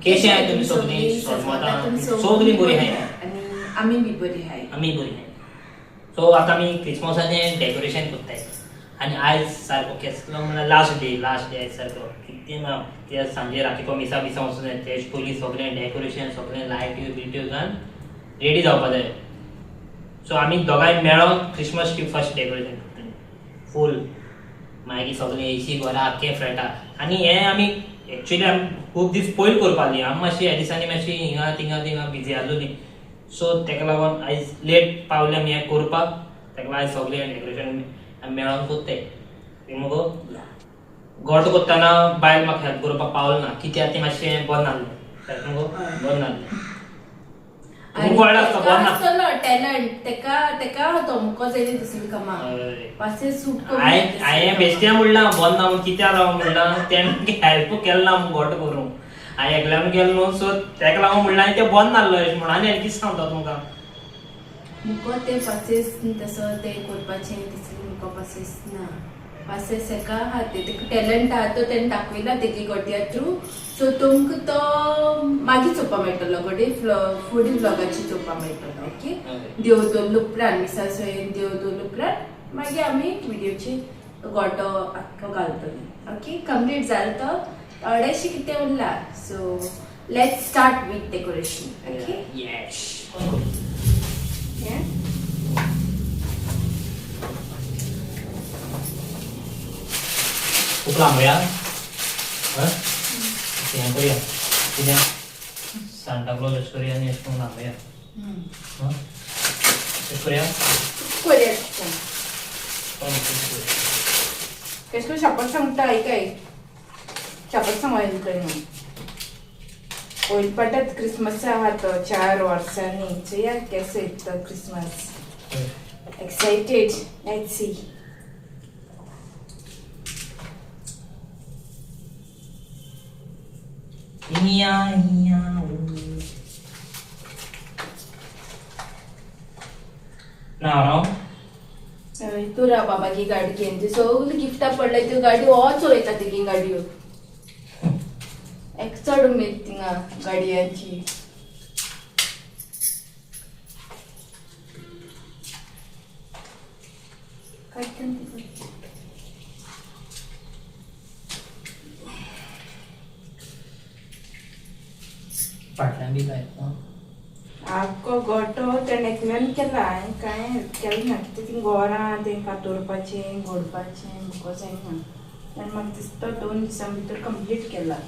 केशे आहे तुम्ही सगळी सगळी बरी आहे आणि आम्ही बी बरी आहे. सो आता आम्ही क्रिसमसाचें डेकोरेशन करताय आणि आयज सारको केसलो म्हणल्यार लास्ट डे आयज सारको कितें सांजे रातीको मिसा वचून तेज पयलीं सगळें डेकोरेशन सगळें लायट्यो बिट्यो घालून रेडी जावपाक जाय. सो आमी दोगांय मेळोन क्रिसमस ट्री फर्स्ट डेकोरेशन करतली फूल. मागीर सगळें एसी घरा आख्खें फ्लॅटा आनी हें आमी एक्चुअली आमी खूब दीस पयलीं करपाली. आमी मातशी ह्या दिसांनी मातशी हिंगा थिंगा बिजी आसलोली. सो तेका लागून आयज लेट पावले आमी हें करपाक. तेका लागून सगळें डेकोरेशन आमी मेळोन कोत्ताय. मुगो गोठ कोत्ताना बायल म्हाका हेल्प करपाक पावलो ना कित्याक तें मातशें बंद आसलें. मुगो बंद आसलें टॅलंट तेका धमको जायली दुसरी कामां पासे सूट हांवें बेश्टें म्हणलां बंद ना म्हूण कित्याक लागून म्हणलां तेणें हेल्प केलो ना गोठ करूंक. हांवें एकल्यान केलो न्हू. सो तेका लागून म्हणलां हांवें तें बंद नासलो अशें म्हणून आनी हांवें कितें सांगता तुमकां मुको ते पासेस तसो ते करपाचें दिसलें मुको पासेस ना. पासेस हेका आहा तेका टॅलंट आहा तो तेणें दाखयला तेगे गोट्या थ्रू. सो तुमकां तो मागीर चोवपाक मेळटलो गोडे फुडें व्लॉगाची चोवपाक मेळटलो. ओके देव दवरलो उपरांत मिसा सयेन देव दवरलो उपरांत मागीर आमी व्हिडिओची गोटो आख्खो घालतली. ओके कंप्लीट जालो तो थोडेशें कितें उरला. So let's start with decoration. Okay yes खूप लांब या हें करूया कितें सांता क्लॉज अशें करूया आनी अशें करून लांबया अशें करूया केश करून शापोट सांगता आयकाय शापोट सांगून कळना पयलीं पडटात क्रिसमस आहा तो 4 वर्सांनी. चोया केसो येता क्रिसमस. एक्सायटेड. Let's see. तू रा बाबा की गाडी घेवन सगळी गिफ्टां पडल्या त्यो गाडी हो चलयता तेगी गाडयो. एक चड उमेद थिंगा गाडयांची. फाटल्यान बी काय आख्खो गोठो तेणें एकल्यान केला. हांवें कांय केलें ना कितें तीं गोरां तें कातोरपाचें घोडपाचें मुको जायना. आनी म्हाका दिसता 2 दिसां भितर कंप्लीट केला.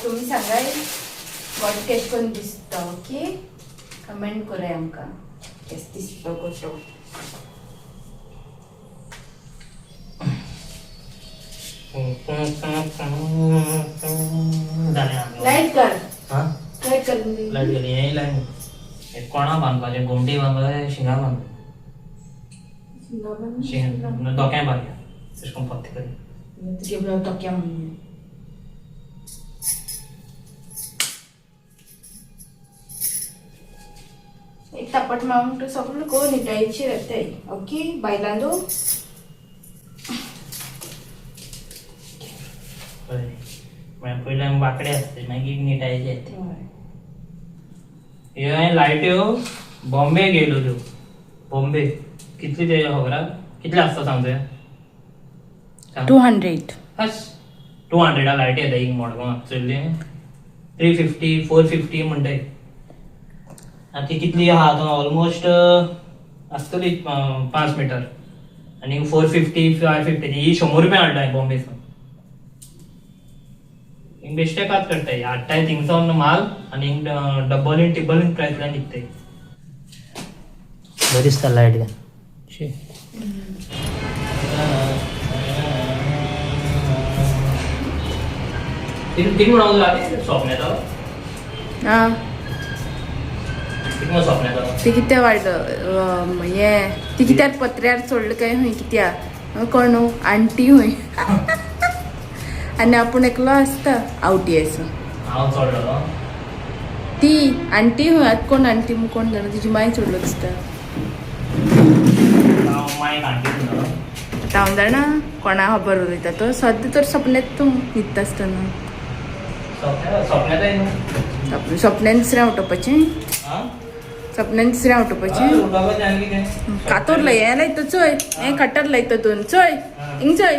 तुमी सांगाय गोठो केश करून दिसता. ओके कमेंट कराय आमकां केस दिसता गोठो. लाईट कर लाईट कर लाईट गेली हे लाईट कोणा बांदपाचें घुमटी बांदपाचें शिंगा बांदप दोक्यां बांदया तशें करून पत्ते करी तुगे तोक्या म्हणून एक तापट मारून तू सगळं को निटायची राहते. ओके बायलांदो पयलीं वांकडे आसता मागीर निटायचे येता. ह्यो हांवें लायट्यो बॉम्बे गेलो त्यो. बॉम्बे कितली ते खबर कितले आसता सांग तुवें 200 बस 200 लायटी येता एक मडगांव चल्ली 350 450 म्हणटाय. आनी ती कितली आहा तो ऑलमोस्ट आसतली 5 मिटर आनी 450 550 ही 100 रुपया हाडटा बॉम्बेसून. बेश्टेकात करताय हाडटाय थिंगसावन माल आनी डबल इन टिबल इन प्रायसल्यान विकताय. बरी दिसता लायट घाल तीन म्हणून सोपन येता सोपन येता ती कित्या वाड हे ती कित्याक पत्र्यार सोडलं काय हूंय कित्या कोण आंटी हूंय आनी आपूण एकलो आसता आवटी असो. हांव चोडलो ती आंटी हूंय आतां कोण आंटी कोण जाणा तिची माय चोडलो दिसता. हांव मायक आंटी हांव जाणा कोणा खबर उलयता तो सद्या तर सपन्यात तूं न्हिदता आसतना सपन्यात आहे न्हू. सपन्यान दुसऱ्या उठोवपाचें हा? सपन्यान दुसऱ्या उठोवपाचें उठोवपाचें आनी कितें? कातोर लय हें लायता चोय हें खट्टर लायता तूं चोय हिंग चोय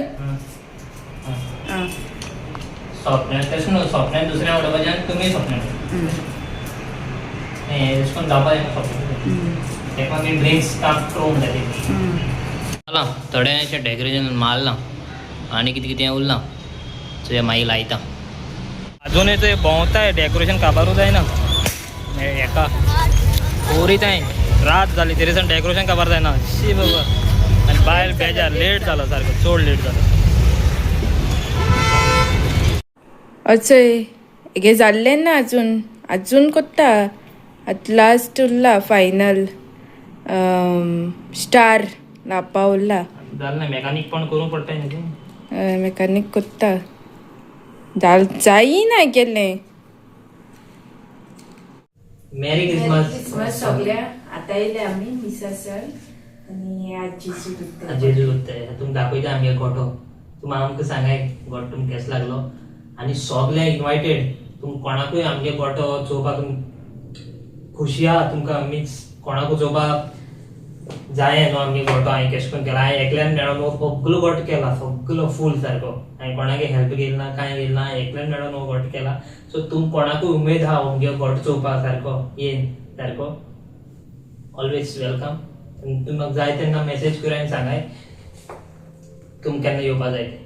आं सपन्यात तशें न्हू, सपन्यात दुसऱ्या उठोवपाचें आनी तुमी सपन्यात हें अशें करून जावपा जायना सपन्यात. तेका मागीर ड्रिंक्स स्टार्ट करूंक जाय तेची. चला थोडें अशें डेकोरेशन मारलां आनी कितें कितें उरलां सो हें मागीर लायता. अजूनय ते भोंवताय डेकोरेशन काबारूच जायना हेका पोरीत हांय रात जाली तरी सन डेकोरेशन काबार जायना शी बाबा. आनी बायल बेजार लेट जालो सारको चड लेट जालो. अचय हेगे जाल्लें ना अजून कोत्ता आतां लास्ट उरला फायनल स्टार लावपा उरला जालें ना मेकानीक पण करूंक पडटा न्ही तें. मेकानीक कोत्ता जायना गेलें. मेरी क्रिसमस सगळ्या आतां येयले आमी मिसासल आनी आजी जेजू उत्ताय तुमकां दाखयता आमगे गोठो. तुमी आमकां सांगाय गोठो तुमकां केसो लागलो आनी सगळे इनवायटेड. तुम कोणाकूय आमगे गोठो चोवपाक खुशी आहा तुमकां मीन्स कोणाकूय चोवपाक जाय न्हू आमगे गोठो हांवें केश करून केला. हांवें एकल्यान मेळोन सगलो गोठो केला सगलो फूल सारको. हांवें कोणागे हेल्प घेयला ना कांय घेयला ना एकल्यान मेळोन हो गोठो केला. सो तुम कोणाकूय उमेद आहा आमगे गोठो चोवपाक सारको येन सारको ऑलवेज वेलकम. तुमी म्हाका जाय तेन्ना मेसेज करा आनी सांगाय तुमकां केन्ना येवपा जाय तें.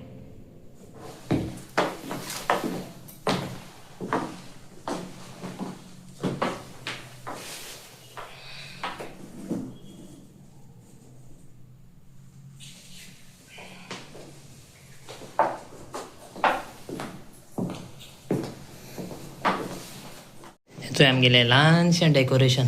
हेचो आमगेलें ल्हानशें डेकोरेशन.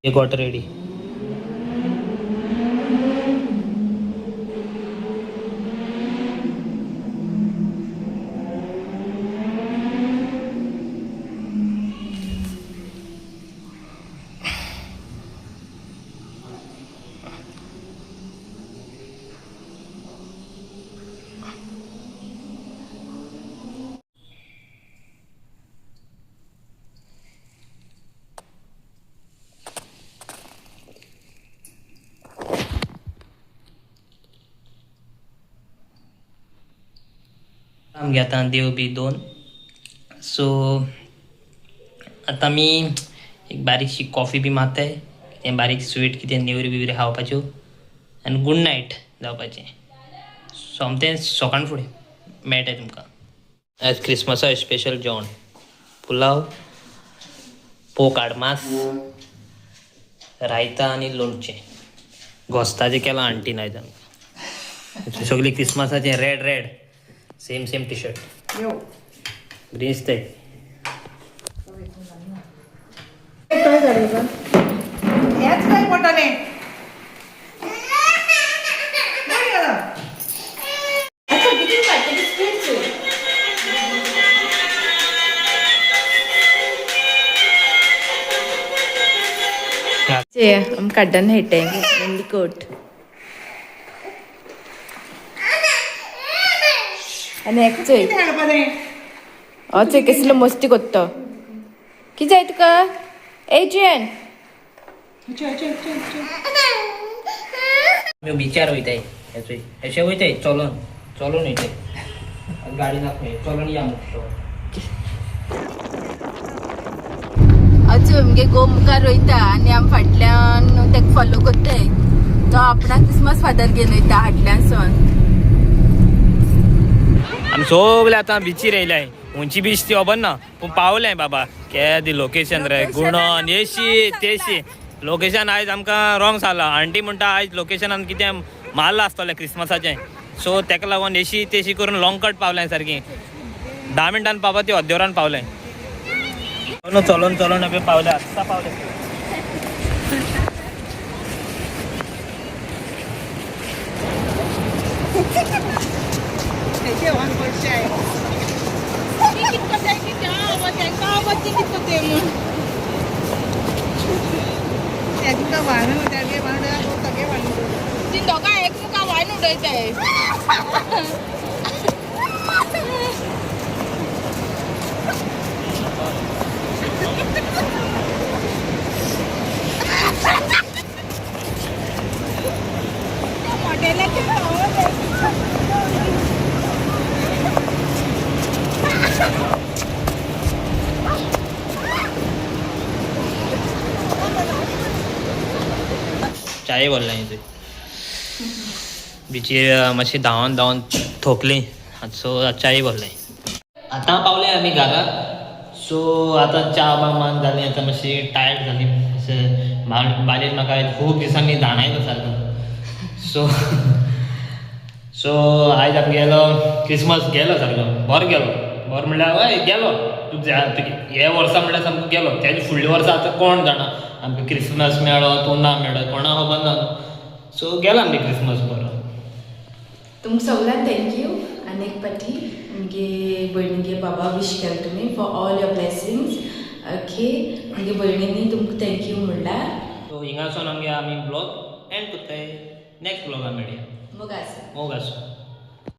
एक गोठो रेडी. आमगे आतां देव बी 2. सो आतां आमी एक बारीकशी कॉफी बी मारताय कितें बारीक स्वीट कितें नेवरी बिवरी खावपाच्यो आनी गूड नायट जावपाचें. सोमतें सकाळ फुडें मेळटाय तुमकां. आयज क्रिसमसा स्पेशल जेवण पुलाव पोक आडमास रायता आनी लोणचें घोस्ताचें केलां आंटीन आयज आमकां. सगळीं क्रिसमसाचें red same T shirt green दिसताय. हेच काय पोटाने काड्डान हेटे मेहंदी कोट आनी एकचोय हय कसलो मस्ती कोत्तो. कितें जाय तुका एजियन बिचार वयताय अशें वयताय चलोन वयताय गाडी दाखय चलोन या मुख्य. अचो आमगे गो मुखार वयता आनी आमी फाटल्यान तेका फॉलो कोत्ताय. तो आपणाक क्रिसमस फादर घेवन वयता फाटल्यान सावन. आमी सगळे आतां बिचीर येयल्याय. उंची बीच ती खबर ना पूण पावलें बाबा केदी लोकेशन रे गुणन येशी तेशी लोकेशन आयज आमकां रॉंग जालां. आंटी म्हणटा आयज लोकेशनान कितें मारलां आसतलें क्रिसमसाचें. सो तेका लागून येशी तेशी करून लॉंग कट पावलें सारकी 10 मिनटान पावता ती अर्देवरान पावलें. चलोन पावलें आतां पावलें. तेगे वांगडा तो तेगे वांगडा ती दोगां एकमेका वायन उडयताय चाय बोलला इथे बिची मातशी धांवन धांवन थोकली सो चाय बोललाय आतां पावले आमी घरा सो आतां च्या मान जाली आतां मातशी टायर्ड जाली अशें बारीक म्हाका खूब दिसांनी धांणायलो सारको सो आयज आमगेलो क्रिसमस गेलो सारको बरो म्हणल्यार हय गेलो हे वर्सा म्हणल्यार सामको गेलो तेजे फुडल्या वर्सा आतां कोण जाणा आमकां क्रिसमस मेळ्ळो तो ना मेळ्ळो कोणा खबर ना सो गेलो आमगे क्रिसमस बरो तुमकां सगळ्यांक थँक्यू आनीक पाटी आमगे भयणीगे बाबा विश केलो तुमी for all your blessings okay आमगे भयणींनी तुमकां थँक्यू म्हणल्यार सो हिंगासून आमी ब्लॉग एंड कोत्ताय नेक्स्ट ब्लॉगा मेळया मोगास मोग आसूं